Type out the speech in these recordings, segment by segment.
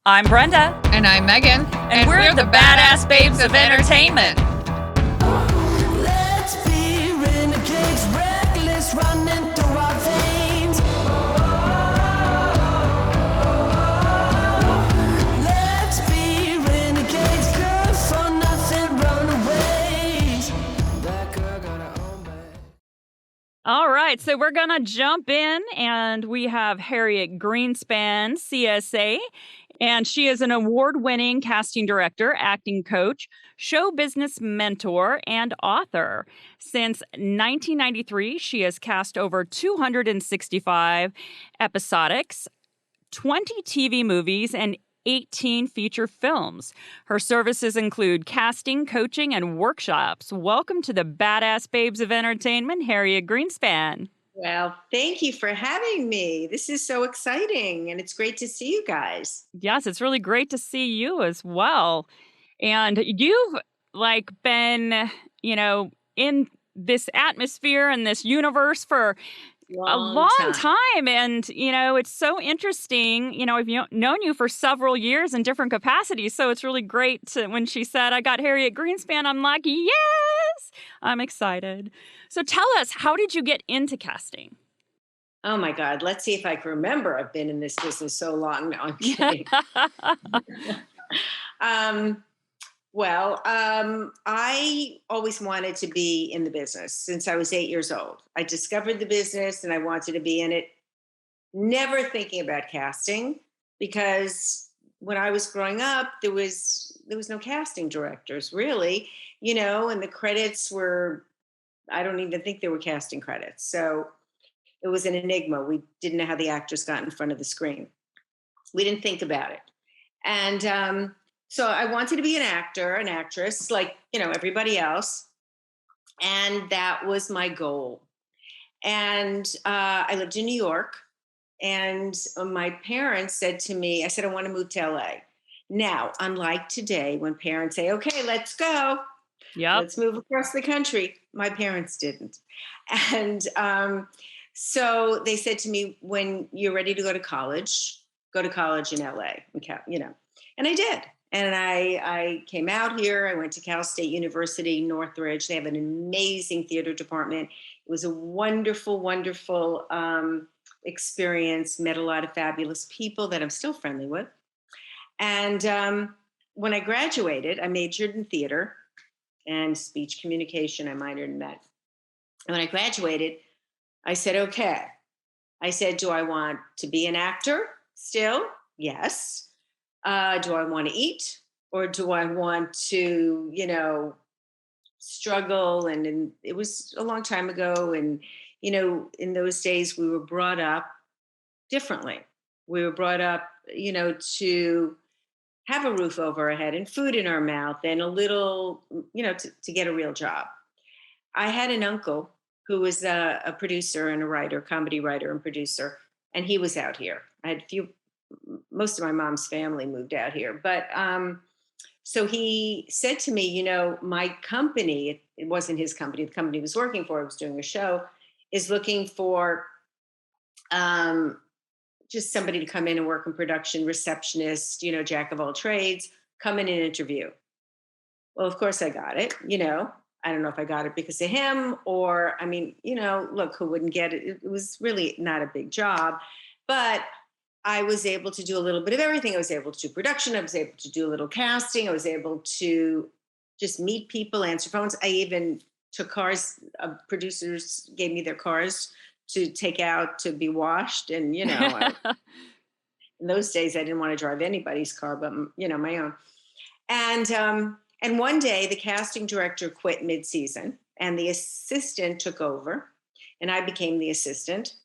I'm Brenda. And I'm Megan. And we're the Badass Babes of Entertainment. Let's be renegades, reckless, running through our veins. Let's be renegades, good for nothing, runaways. That girl got her own bag. All right, so we're going to jump in, and we have Harriet Greenspan, CSA, and she is an award-winning casting director, acting coach, show business mentor, and author. Since 1993, she has cast over 265 episodics, 20 TV movies, and 18 feature films. Her services include casting, coaching, and workshops. Welcome to the Badass Babes of Entertainment, Harriet Greenspan. Well, thank you for having me. This is so exciting, and it's great to see you guys. Yes, it's really great to see you as well. And you've been, in this atmosphere and this universe for a long time. And, it's so interesting. I've known you for several years in different capacities. So it's really great when she said, I got Harriet Greenspan, I'm like, yes, I'm excited. So tell us, how did you get into casting? Oh my God. Let's see if I can remember. I've been in this business so long. No, I'm kidding. I always wanted to be in the business since I was 8 years old. I discovered the business and I wanted to be in it, never thinking about casting, because when I was growing up, there was no casting directors really, and the credits were, I don't even think there were casting credits. So it was an enigma. We didn't know how the actors got in front of the screen. We didn't think about it. And so I wanted to be an actor, an actress, like, everybody else. And that was my goal. And I lived in New York. And my parents said to me, I said, I want to move to LA. Now, unlike today, when parents say, okay, let's go. Yep. Let's move across the country. My parents didn't. And so they said to me, when you're ready to go to college in LA, and I did. And I came out here. I went to Cal State University, Northridge. They have an amazing theater department. It was a wonderful, wonderful experience. Met a lot of fabulous people that I'm still friendly with. And when I graduated, I majored in theater and speech communication. I minored in that. And when I graduated, I said, okay. I said, do I want to be an actor still? Yes. Do I want to eat, or do I want to, struggle? And it was a long time ago. And, in those days we were brought up differently. We were brought up, to have a roof over our head and food in our mouth and a little, to get a real job. I had an uncle who was a producer and a writer, comedy writer and producer, and he was out here. I had most of my mom's family moved out here. But so he said to me, my company, it wasn't his company, the company he was working for, I was doing a show, is looking for just somebody to come in and work in production, receptionist, jack of all trades, come in and interview. Well, of course I got it, I don't know if I got it because of him or, look, who wouldn't get it? It was really not a big job, but I was able to do a little bit of everything. I was able to do production. I was able to do a little casting. I was able to just meet people, answer phones. I even took cars. Producers gave me their cars to take out to be washed. And, in those days, I didn't want to drive anybody's car, but, my own. And one day the casting director quit mid-season and the assistant took over and I became the assistant.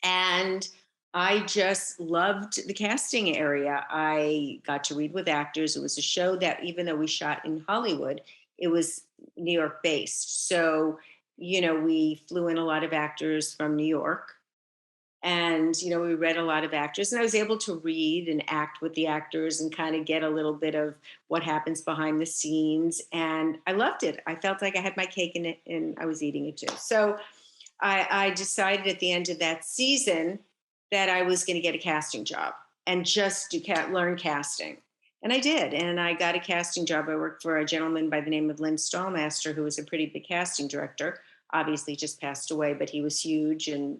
And I just loved the casting area. I got to read with actors. It was a show that even though we shot in Hollywood, it was New York based. So, we flew in a lot of actors from New York and, we read a lot of actors and I was able to read and act with the actors and kind of get a little bit of what happens behind the scenes. And I loved it. I felt like I had my cake in it and I was eating it too. So I decided at the end of that season that I was going to get a casting job. and just learn casting. And I did. And I got a casting job. I worked for a gentleman by the name of Lynn Stallmaster, who was a pretty big casting director. Obviously, just passed away, but he was huge. And,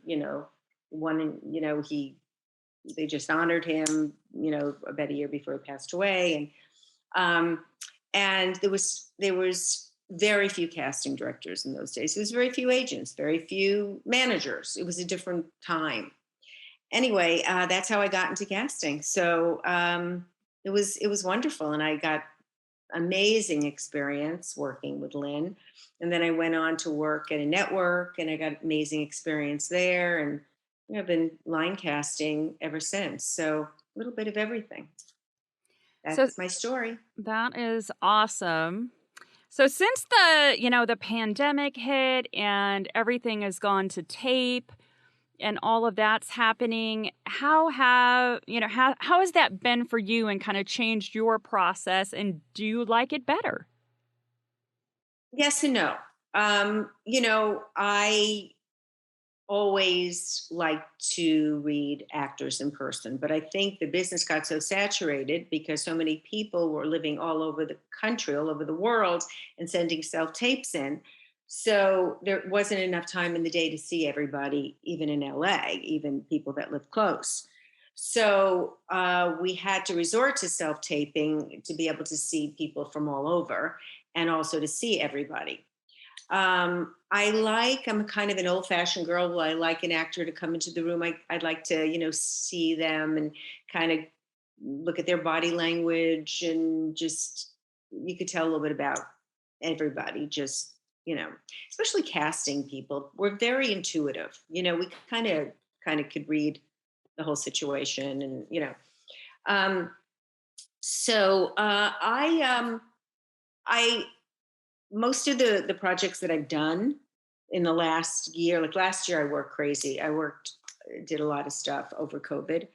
they just honored him, about a year before he passed away. And there was very few casting directors in those days. There was very few agents, very few managers. It was a different time. Anyway, that's how I got into casting. So it was wonderful, and I got amazing experience working with Lynn. And then I went on to work at a network, and I got amazing experience there. And I've been line casting ever since. So a little bit of everything. So That's my story. that is awesome. So since the pandemic hit and everything has gone to tape and all of that's happening, how has that been for you and kind of changed your process, and do you like it better? Yes and no. I always like to read actors in person, but I think the business got so saturated because so many people were living all over the country, all over the world, and sending self tapes in. So there wasn't enough time in the day to see everybody, even in LA, even people that live close. So we had to resort to self taping to be able to see people from all over and also to see everybody. I'm kind of an old fashioned girl. Well, I like an actor to come into the room. I'd like to, see them and kind of look at their body language, and just, you could tell a little bit about everybody, just, especially casting people. We're very intuitive. We kind of could read the whole situation, and, um, so I most of the projects that I've done in the last year, like last year, I worked crazy. Did a lot of stuff over COVID.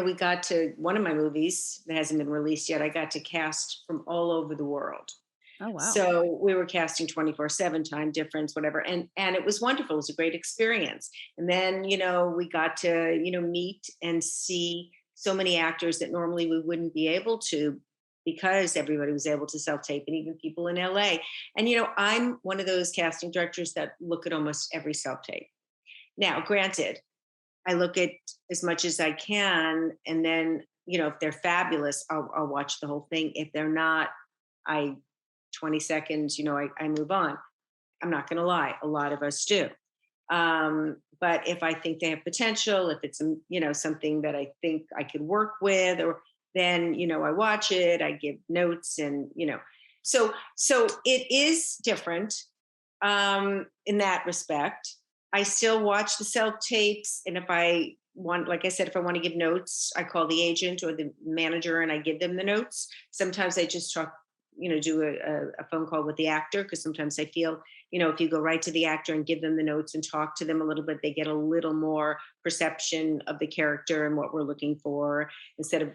We got to one of my movies that hasn't been released yet. I got to cast from all over the world. Oh, wow. So we were casting 24/7, time difference, whatever. And it was wonderful. It was a great experience. And then, we got to, meet and see so many actors that normally we wouldn't be able to, because everybody was able to self tape, and even people in LA. And, I'm one of those casting directors that look at almost every self tape. Now, granted, I look at as much as I can. And then, if they're fabulous, I'll watch the whole thing. If they're not, 20 seconds, I move on. I'm not going to lie. A lot of us do. But if I think they have potential, if it's, something that I think I could work with, or then, I watch it, I give notes, and, so it is different in that respect. I still watch the self tapes. And if I want, like I said, if I want to give notes, I call the agent or the manager and I give them the notes. Sometimes I just talk, do a phone call with the actor, because sometimes I feel, if you go right to the actor and give them the notes and talk to them a little bit, they get a little more perception of the character and what we're looking for, instead of,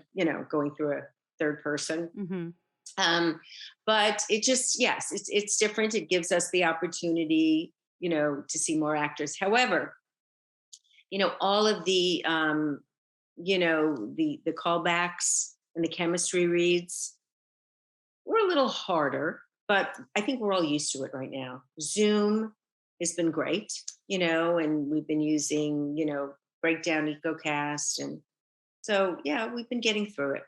going through a third person. Mm-hmm. But it just, yes, it's different. It gives us the opportunity, to see more actors. However, all of the, the callbacks and the chemistry reads were a little harder, but I think we're all used to it right now. Zoom has been great, and we've been using, Breakdown, EcoCast. And so, yeah, we've been getting through it.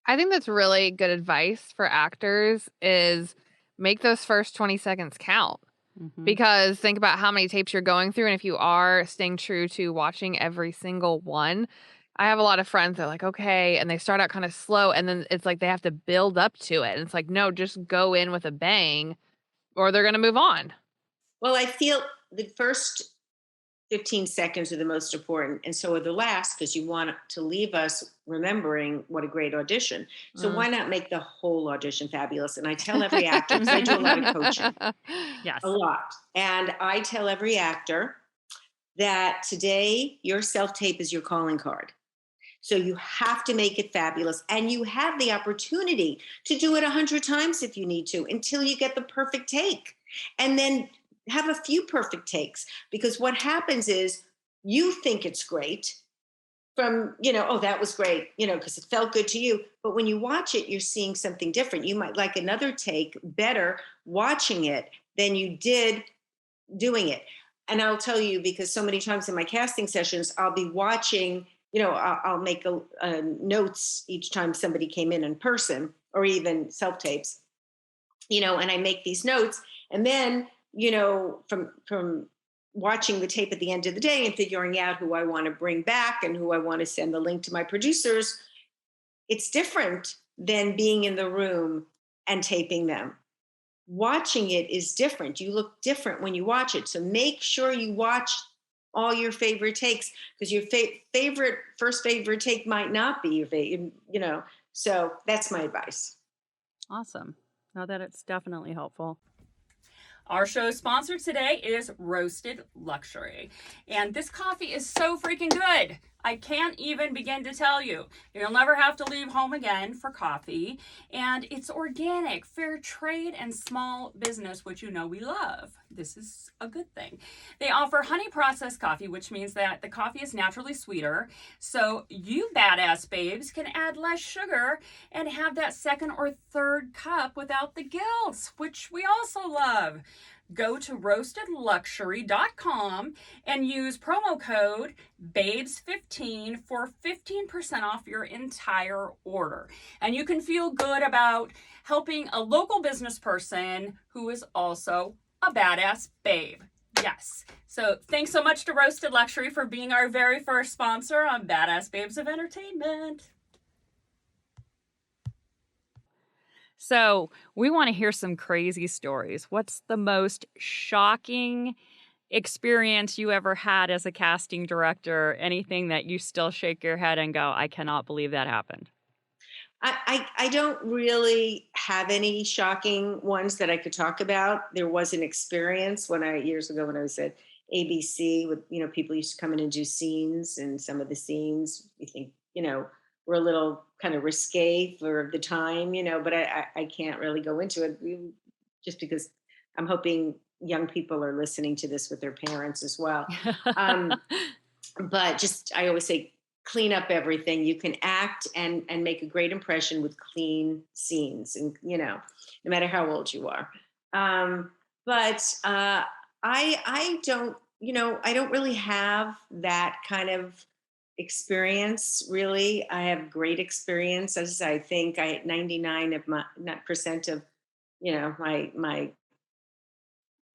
I think that's really good advice for actors, is make those first 20 seconds count. Mm-hmm. Because think about how many tapes you're going through, and if you are staying true to watching every single one. I have a lot of friends that are like, okay, and they start out kind of slow, and then it's like they have to build up to it. And it's like, no, just go in with a bang, or they're going to move on. Well, I feel the first 15 seconds are the most important, and so are the last, because you want to leave us remembering what a great audition. So why not make the whole audition fabulous? And I tell every actor, because I do a lot of coaching. Yes. A lot. And I tell every actor that today your self-tape is your calling card. So you have to make it fabulous, and you have the opportunity to do it 100 times if you need to, until you get the perfect take. And then have a few perfect takes, because what happens is You think it's great from, oh, that was great, because it felt good to you. But when you watch it, you're seeing something different. You might like another take better watching it than you did doing it. And I'll tell you, because so many times in my casting sessions, I'll be watching, I'll make notes each time somebody came in person, or even self tapes, and I make these notes. And then, from watching the tape at the end of the day and figuring out who I want to bring back and who I want to send the link to my producers, it's different than being in the room and taping them. Watching it is different. You look different when you watch it. So make sure you watch all your favorite takes, because your first favorite take might not be your favorite, So that's my advice. Awesome. Now that it's definitely helpful. Our show's sponsor today is Roasted Luxury. And this coffee is so freaking good. I can't even begin to tell you. You'll never have to leave home again for coffee. And it's organic, fair trade, and small business, which we love. This is a good thing. They offer honey processed coffee, which means that the coffee is naturally sweeter. So you badass babes can add less sugar and have that second or third cup without the guilt, which we also love. Go to roastedluxury.com and use promo code BABES15 for 15% off your entire order. And you can feel good about helping a local business person who is also a badass babe. Yes. So thanks so much to Roasted Luxury for being our very first sponsor on Badass Babes of Entertainment. So we want to hear some crazy stories. What's the most shocking experience you ever had as a casting director? Anything that you still shake your head and go, I cannot believe that happened? I don't really have any shocking ones that I could talk about. There was an experience years ago when I was at ABC with, people used to come in and do scenes, and some of the scenes you think, were a little kind of risque for the time, but I can't really go into it, just because I'm hoping young people are listening to this with their parents as well. But I always say, clean up everything. You can act and make a great impression with clean scenes, and no matter how old you are. But I don't, I don't really have that kind of experience, really. I have great experiences. I think 99% of my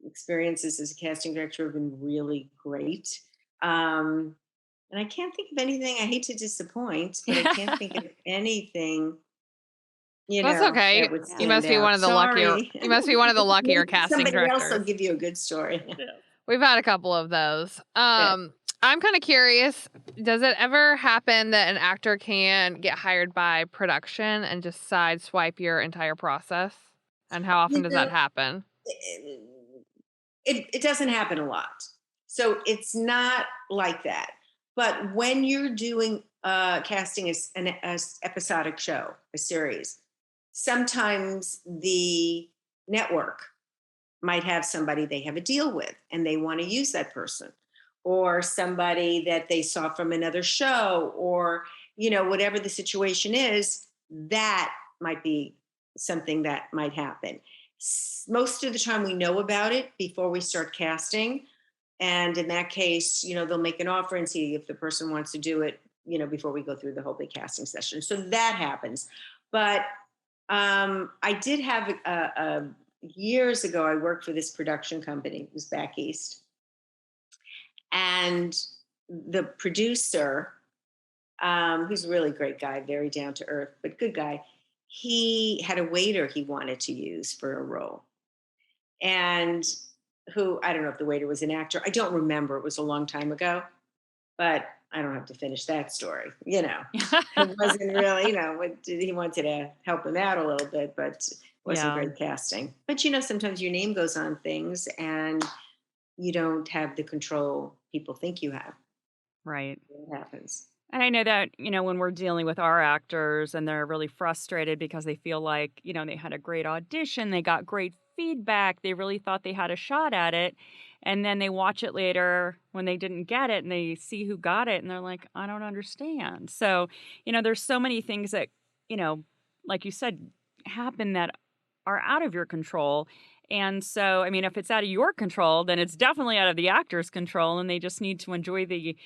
experiences as a casting director have been really great. And I can't think of anything. I hate to disappoint, but I can't think of anything, That's okay. that would You must stand be one out. of the luckier. Sorry. You must be one of the luckier Maybe casting somebody else directors. will give you a good story. We've had a couple of those. I'm kind of curious. Does it ever happen that an actor can get hired by production and just sideswipe your entire process? And how often does that happen? It doesn't happen a lot. So it's not like that. But when you're doing casting an episodic show, a series, sometimes the network might have somebody they have a deal with and they want to use that person, or somebody that they saw from another show, or whatever the situation is. That might be something that might happen. Most of the time we know about it before we start casting, and in that case, they'll make an offer and see if the person wants to do it, before we go through the whole big casting session. So that happens. But I did have years ago, I worked for this production company. It was back east. And the producer, who's a really great guy, very down to earth, but good guy, he had a waiter he wanted to use for a role. And I don't know if the waiter was an actor. I don't remember. It was a long time ago, but I don't have to finish that story. It wasn't really, he wanted to help him out a little bit, but it wasn't great casting. But, sometimes your name goes on things and you don't have the control people think you have. Right. It happens. And I know that, when we're dealing with our actors and they're really frustrated because they feel like, they had a great audition, they got great feedback, they really thought they had a shot at it. And then they watch it later when they didn't get it and they see who got it and they're like, I don't understand. So, there's so many things that, you know, like you said, happen that are out of your control. And so, I mean, if it's out of your control, then it's definitely out of the actor's control and they just need to enjoy the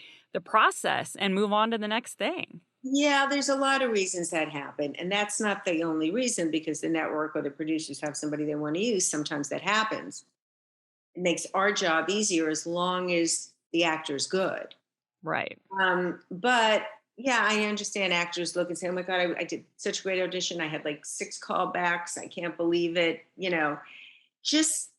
process and move on to the next thing. Yeah, there's a lot of reasons that happen. And that's not the only reason because the network or the producers have somebody they want to use. Sometimes that happens. It makes our job easier as long as the actor's good. Right. But yeah, I understand actors look and say, "Oh my God, I did such a great audition. I had like 6 callbacks. I can't believe it." Just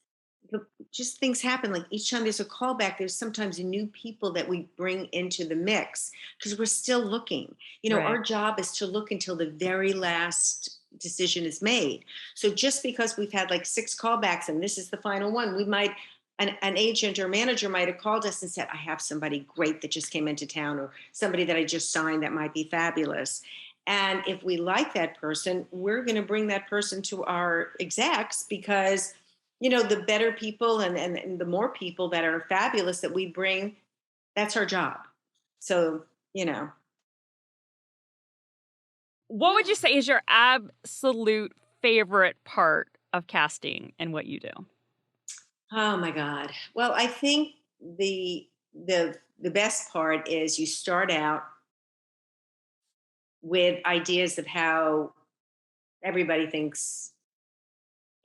just things happen. Like each time there's a callback, there's sometimes new people that we bring into the mix because we're still looking. Our Right. job is to look until the very last decision is made. So just because we've had like 6 callbacks and this is the final one, we might an agent or manager might have called us and said, I have somebody great that just came into town or somebody that I just signed that might be fabulous. And if we like that person, we're going to bring that person to our execs because the better people and the more people that are fabulous that we bring, that's our job. So, What would you say is your absolute favorite part of casting and what you do? oh my God. Well, I think the best part is you start out with ideas of how everybody thinks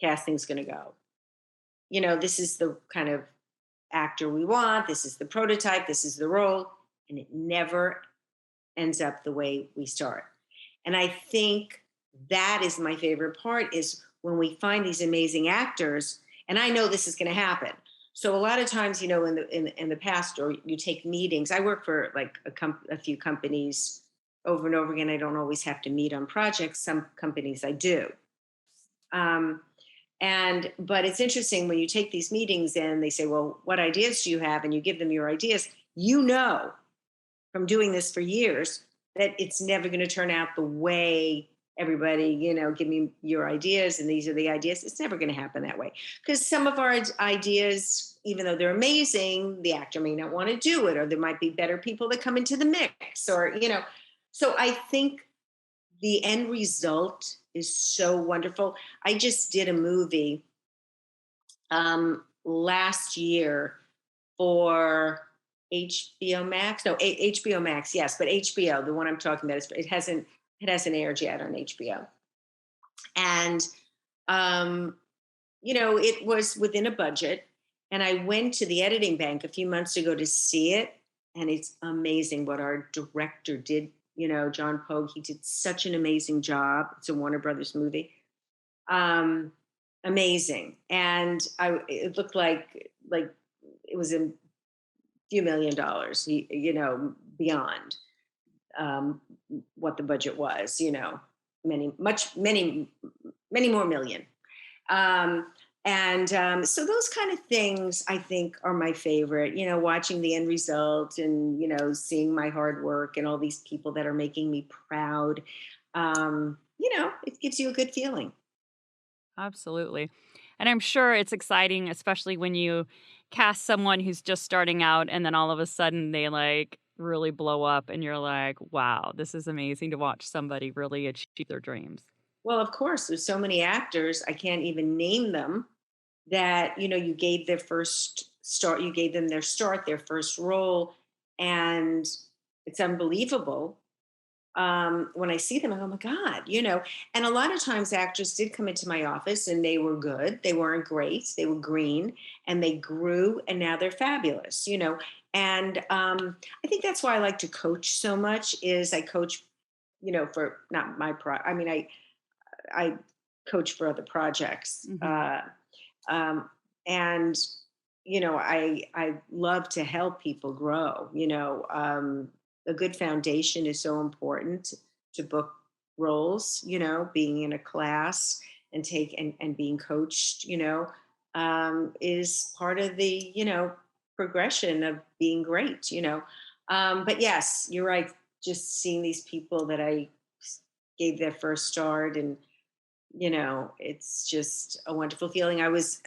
casting's going to go. This is the kind of actor we want, this is the prototype, this is the role, and it never ends up the way we start. And I think that is my favorite part is when we find these amazing actors, and I know this is going to happen. So a lot of times, in the past, or you take meetings. I work for like a few companies over and over again. I don't always have to meet on projects. Some companies I do. Um, but it's interesting when you take these meetings and they say, well, what ideas do you have? And you give them your ideas, from doing this for years that it's never going to turn out the way everybody, give me your ideas and these are the ideas. It's never going to happen that way because some of our ideas, even though they're amazing, the actor may not want to do it, or there might be better people that come into the mix, so I think the end result is so wonderful. I just did a movie last year for HBO Max. No, HBO Max, yes, but HBO, the one I'm talking about, it hasn't aired yet on HBO. And it was within a budget. And I went to the editing bank a few months ago to see it. And it's amazing what our director did. John Pogue, he did such an amazing job. It's a Warner Brothers movie. Um, Amazing. And it looked like it was a few $1,000,000, beyond what the budget was, many more million. So those kind of things I think are my favorite, watching the end result and, seeing my hard work and all these people that are making me proud. It gives you a good feeling. Absolutely. And I'm sure it's exciting, especially when you cast someone who's just starting out and then all of a sudden they like really blow up and you're like, wow, this is amazing to watch somebody really achieve their dreams. Well, of course, there's so many actors, I can't even name them that, you gave their first start, you gave them their start, their first role, and it's unbelievable. When I see them, I go, oh my God, And a lot of times actors did come into my office and they were good. They weren't great. They were green and they grew and now they're fabulous. And I think that's why I like to coach so much is I coach, for not my I mean, I coach for other projects. Hmm. And I love to help people grow. A good foundation is so important to book roles. Being in a class and and being coached. Is part of the progression of being great. But yes, you're right. Just seeing these people that I gave their first start and it's just a wonderful feeling. I was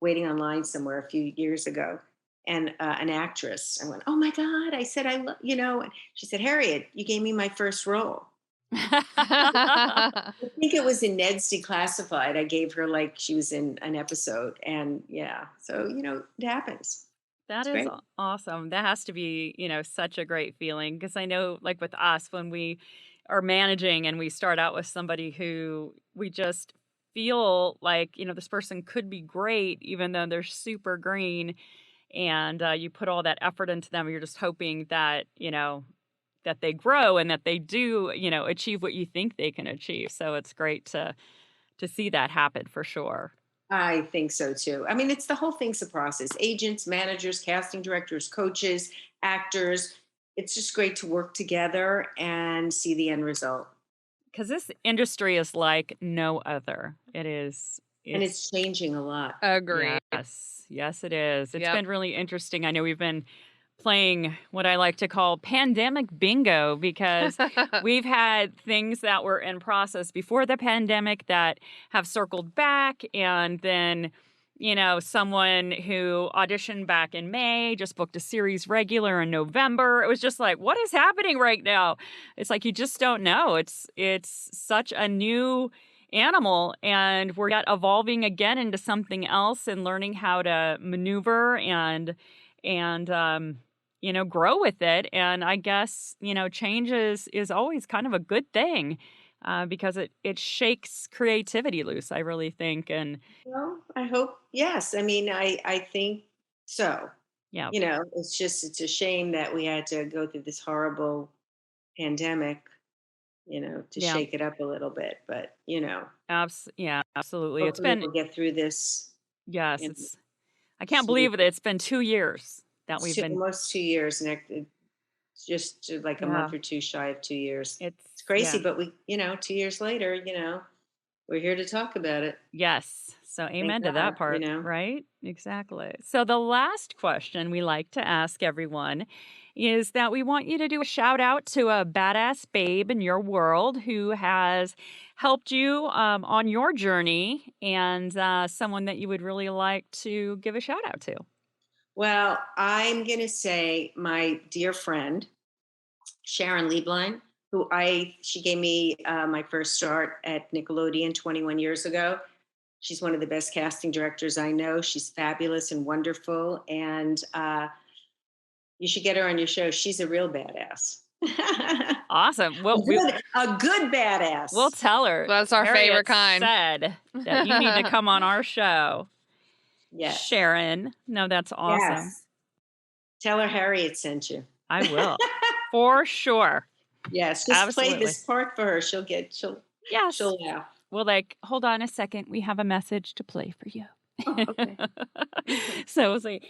waiting online somewhere a few years ago, and an actress. I went, "Oh my God!" I said, "I love," And she said, "Harriet, you gave me my first role." I think it was in Ned's Declassified. I gave her, like, she was in an episode, and yeah, so it happens. That It's is great. awesome. That has to be, such a great feeling because I know, like with us, when we are managing and we start out with somebody who we just feel like, this person could be great, even though they're super green, and you put all that effort into them. You're just hoping that, that they grow and that they do, achieve what you think they can achieve. So it's great to see that happen for sure. I think so too. I mean, it's the whole thing's a process. Agents, managers, casting directors, coaches, actors. It's just great to work together and see the end result. Because this industry is like no other. It is. And it's changing a lot. Agreed. Yes, it is. It's Yep. been really interesting. I know we've been playing what I like to call pandemic bingo because we've had things that were in process before the pandemic that have circled back, and then someone who auditioned back in May just booked a series regular in November. It was just like, what is happening right now? It's like you just don't know. It's such a new animal, and we're yet evolving again into something else and learning how to maneuver and grow with it. And I guess, change is always kind of a good thing because it shakes creativity loose, I really think. And Well, I hope, yes. I mean, I think so. yeah, It's a shame that we had to go through this horrible pandemic, to yeah, shake it up a little bit. But, yeah, absolutely. It's hopefully been, we'll get through this yes, in I can't soon. believe it. It's been 2 years that we've been, Almost 2 years, and it's just like a yeah, month or two shy of 2 years. It's yeah, crazy, but 2 years later, we're here to talk about it. yes. So Thank amen to God, that part, right? Exactly. So the last question we like to ask everyone is that we want you to do a shout out to a badass babe in your world who has helped you on your journey, and someone that you would really like to give a shout out to. Well, I'm going to say my dear friend, Sharon Lieblein, she gave me my first start at Nickelodeon 21 years ago. She's one of the best casting directors I know. She's fabulous and wonderful. And you should get her on your show. She's a real badass. Awesome. Well, a good badass. we'll tell her. That's our favorite Harriet kind. said that you need to come on our show. Yes. Sharon. No, that's awesome. Yes. Tell her Harriet sent you. I will. For sure. Yes. Just Absolutely. play this part for her. She'll Yes. laugh. Well, hold on a second. We have a message to play for you. Oh, okay. So we'll say,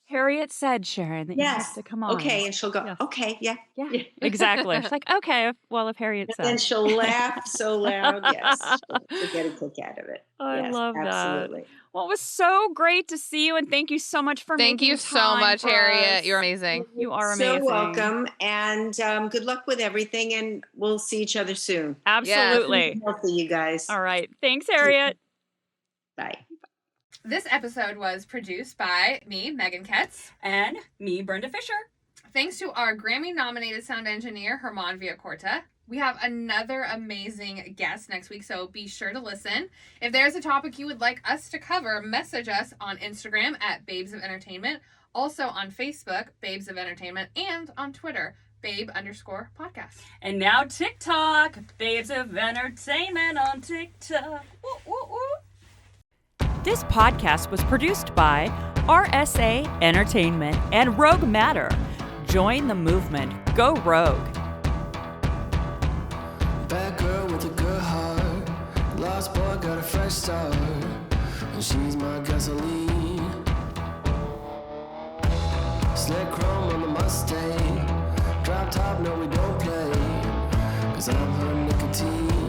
Harriet said, Sharon, that you have Yes. to come on. Okay. And she'll go, Yes. okay. Yeah. Yeah, exactly. She's like, okay, well, if Harriet And then said. she'll laugh so loud. Yes. She'll get a kick out of it. I Yes, love that. absolutely. Well, it was so great to see you, and thank you so much for Thank making you so time much, for Harriet. us. You're amazing. You are So amazing. welcome. And good luck with everything. And we'll see each other soon. Absolutely. Be healthy, you guys. All right. Thanks, Harriet. Bye. This episode was produced by me, Megan Ketz. And me, Brenda Fisher. Thanks to our Grammy-nominated sound engineer, Herman Villacorta. We have another amazing guest next week, so be sure to listen. If there's a topic you would like us to cover, message us on Instagram at Babes of Entertainment, also on Facebook, Babes of Entertainment, and on Twitter, Babe_podcast. And now TikTok, Babes of Entertainment on TikTok. Woo, woo, woo. This podcast was produced by RSA Entertainment and Rogue Matter. Join the movement. Go Rogue. Bad girl with a good heart. Lost boy got a fresh start. And she's my gasoline. Slick chrome on the Mustang. Drop top, no we don't play. 'Cause I'm her nicotine.